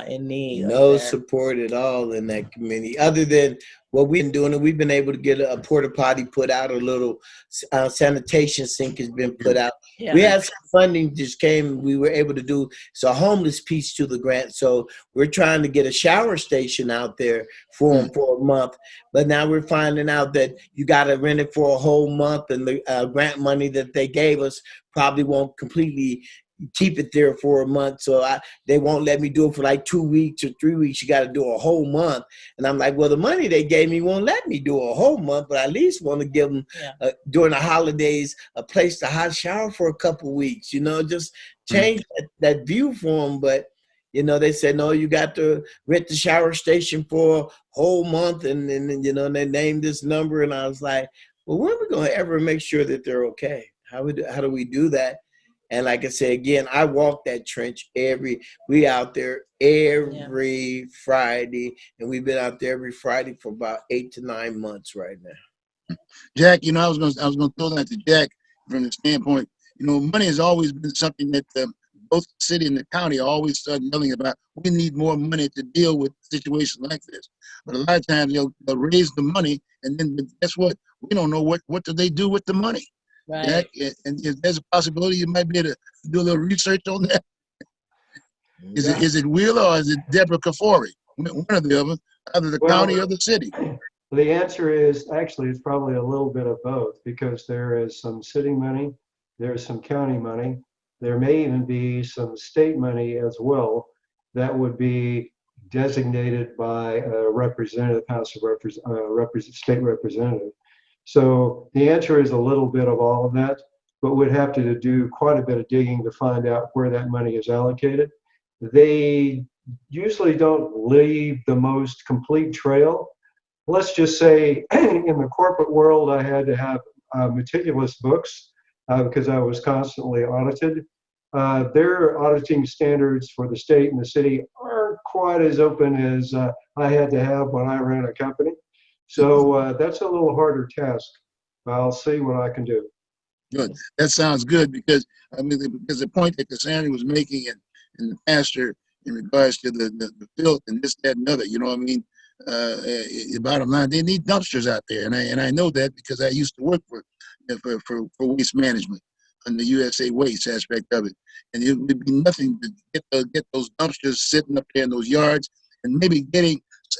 in need. No of that. support at all in that community, other than what we've been doing. And we've been able to get a porta potty put out, a little sanitation sink has been put out. Yeah. We had some funding just came. We were able to do it's a homeless piece to the grant. So we're trying to get a shower station out there for them for a month. But now we're finding out that you got to rent it for a whole month, and the grant money that they gave us probably won't completely keep it there for a month. So they won't let me do it for like 2 weeks or 3 weeks. You got to do a whole month. And I'm like, well, the money they gave me won't let me do a whole month, but I at least want to give them during the holidays a place to hot shower for a couple weeks, just change that view for them. But, they said, no, you got to rent the shower station for a whole month. And then, they named this number. And I was like, well, when are we going to ever make sure that they're okay? How do we do that? And like I said, again, I walk that trench we out there every Friday, and we've been out there every Friday for about 8 to 9 months right now. Jack, I was going to throw that to Jack from the standpoint, money has always been something that both the city and the county always start yelling about. We need more money to deal with situations like this. But a lot of times they'll raise the money, and then guess what? We don't know what do they do with the money. Right. Jack, and if there's a possibility you might be able to do a little research on that. Is it Wheeler or is it Deborah Kafori? One of the other, either the county or the city. The answer is actually it's probably a little bit of both, because there is some city money, there's some county money, there may even be some state money as well that would be designated by a representative, House of State Representative. So the answer is a little bit of all of that, but we'd have to do quite a bit of digging to find out where that money is allocated. They usually don't leave the most complete trail. Let's just say in the corporate world, I had to have meticulous books because I was constantly audited. Their auditing standards for the state and the city aren't quite as open as I had to have when I ran a company. So that's a little harder task. I'll see what I can do. Good. That sounds good because because the point that Cassandra was making and the pastor in regards to the filth and this, that, and other, the bottom line, they need dumpsters out there, and I know that because I used to work for waste management on the USA Waste aspect of it, and it would be nothing to get those dumpsters sitting up there in those yards, and maybe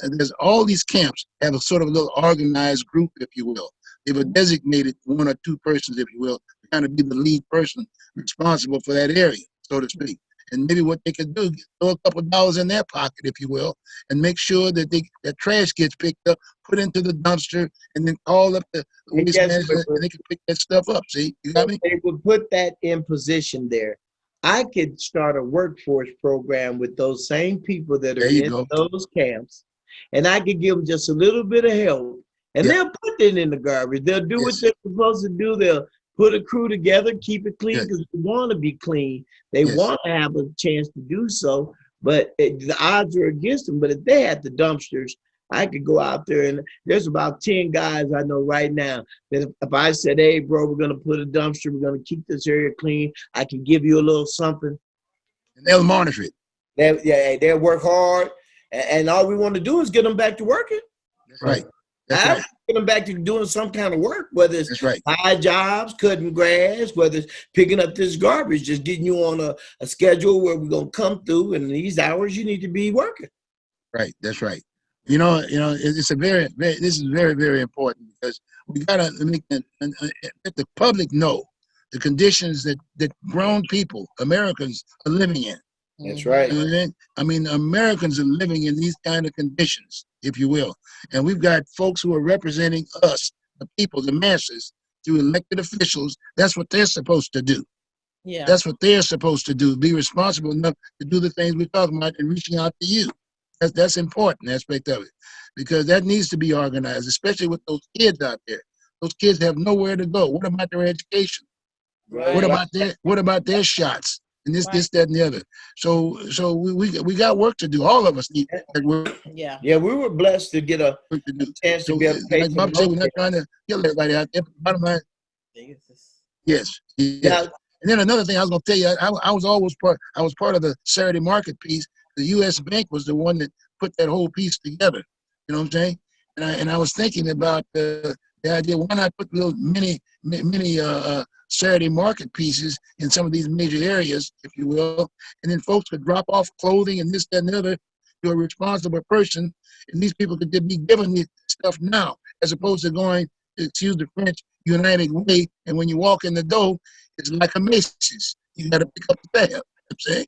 and there's all these camps have a sort of a little organized group, if you will. They've a designated 1 or 2 persons, if you will, to kind of be the lead person responsible for that area, so to speak. And maybe what they could do, throw a couple of dollars in their pocket, if you will, and make sure that that trash gets picked up, put into the dumpster, and then call up the waste management, and they can pick that stuff up. See, you got me? They would put that in position there. I could start a workforce program with those same people that are in those camps, and I could give them just a little bit of help, and they'll put it in the garbage. They'll do what they're supposed to do. They'll put a crew together, keep it clean because they want to be clean. They want to have a chance to do so, but the odds are against them. But if they had the dumpsters, I could go out there, and there's about 10 guys I know right now that if I said, hey, bro, we're going to put a dumpster, we're going to keep this area clean, I can give you a little something. And they'll monitor it. They'll work hard, and all we want to do is get them back to working. That's right. Get them back to doing some kind of work, whether it's high jobs, cutting grass, whether it's picking up this garbage, just getting you on a schedule where we're going to come through, and these hours you need to be working. Right. That's right. It's this is very, very important because we got to let the public know the conditions that grown people, Americans, are living in. That's right. Americans are living in these kind of conditions, if you will. And we've got folks who are representing us, the people, the masses, through elected officials. That's what they're supposed to do. Yeah. That's what they're supposed to do, be responsible enough to do the things we're talking about and reaching out to you. That's important aspect of it because that needs to be organized, especially with those kids out there. Those kids have nowhere to go. What about their education? Right. What about their shots? And this, that, and the other. So we got work to do. All of us need work. Yeah, we were blessed to get a chance to be able to pay. Like Bob said, we're not trying to kill everybody out there. Bottom line, yes. And then another thing I was going to tell you, I was part of the Saturday market piece the U.S. Bank was the one that put that whole piece together. You know what I'm saying? And I was thinking about the idea, why not put little mini Saturday market pieces in some of these major areas, if you will, and then folks could drop off clothing and this, that, and the other to a responsible person, and these people could be given this stuff now, as opposed to going, excuse the French, United Way, and when you walk in the door, it's like a Macy's. You got to pick up the tab. You know what I'm saying?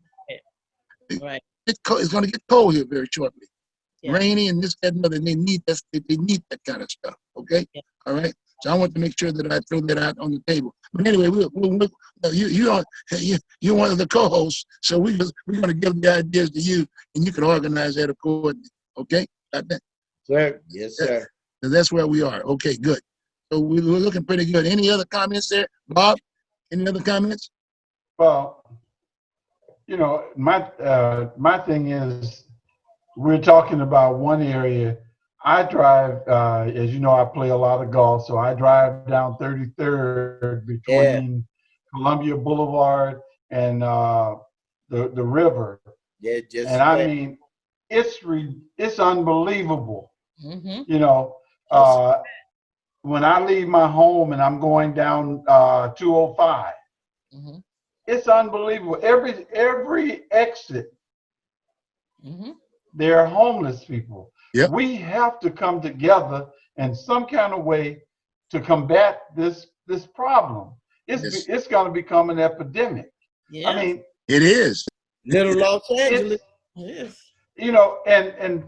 Right. It's going to get cold here very shortly. Yeah. Rainy and this, that, and other. They need that kind of stuff. Okay, Yeah. All right. So I want to make sure that I throw that out on the table. But anyway, you're one of the co-hosts, so we're going to give the ideas to you, and you can organize that accordingly. Okay, got that? Sir, yes, sir. So that's where we are. Okay, good. So we're looking pretty good. Any other comments there, Bob? Any other comments? Well, you know, my thing is, we're talking about one area. I drive, as you know, I play a lot of golf, so I drive down 33rd between Columbia Boulevard and the river. Yeah, just And I mean, it's unbelievable. Mm-hmm. You know, when I leave my home and I'm going down 205, Mm-hmm. it's unbelievable. Every exit, Mm-hmm. there are homeless people. Yep. We have to come together in some kind of way to combat this problem. Yes. It's going to become an epidemic. Yeah. I mean, It is. Little Los Angeles. Yes. you know, and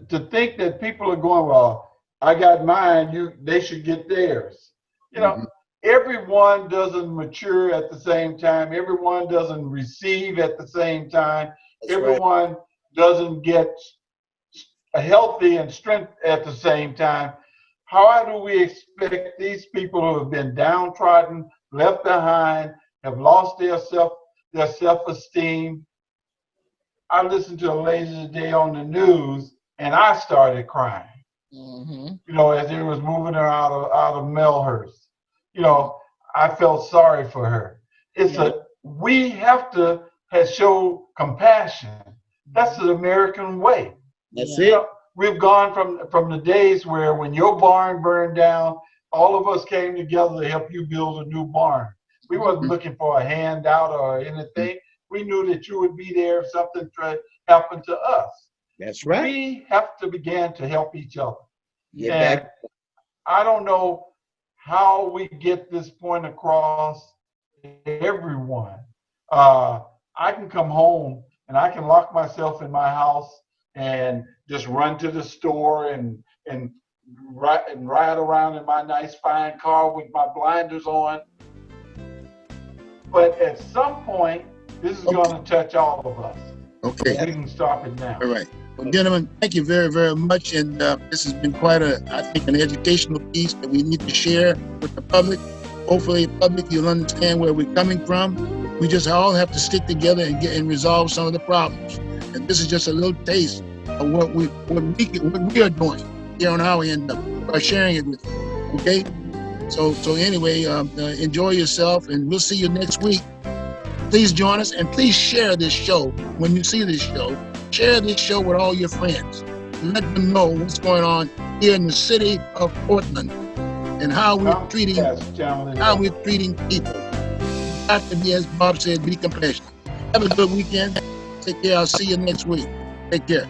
to think that people are going, well, I got mine, they should get theirs. You know, everyone doesn't mature at the same time. Everyone doesn't receive at the same time. That's right. Everyone doesn't get a healthy and strength at the same time. How do we expect these people who have been downtrodden, left behind, have lost their self-esteem? I listened to a lady today on the news, and I started crying. Mm-hmm. You know, as they was moving her out of Melhurst. You know, I felt sorry for her. We have to show compassion. That's the American way. That's You it. know, we've gone from the days where when your barn burned down, all of us came together to help you build a new barn. We wasn't looking for a handout or anything. We knew that you would be there if something happened to us. That's right. We have to begin to help each other. Get And back. I don't know how we get this point across to everyone. I can come home and I can lock myself in my house and just run to the store and ride around in my nice fine car with my blinders on. But at some point, this is going to touch all of us. Okay. We can stop it now. All right. Well, gentlemen, thank you very, very much. And this has been quite I think, an educational piece that we need to share with the public. Hopefully, the public, you'll understand where we're coming from. We just all have to stick together and resolve some of the problems. And this is just a little taste of what we are doing here on our end by sharing it with you. Okay? So anyway, enjoy yourself, and we'll see you next week. Please join us, and please share this show. When you see this show, share this show with all your friends. Let them know what's going on here in the city of Portland and how we're treating people. Got to be, as Bob said, be compassionate. Have a good weekend. Take care. I'll see you next week. Take care.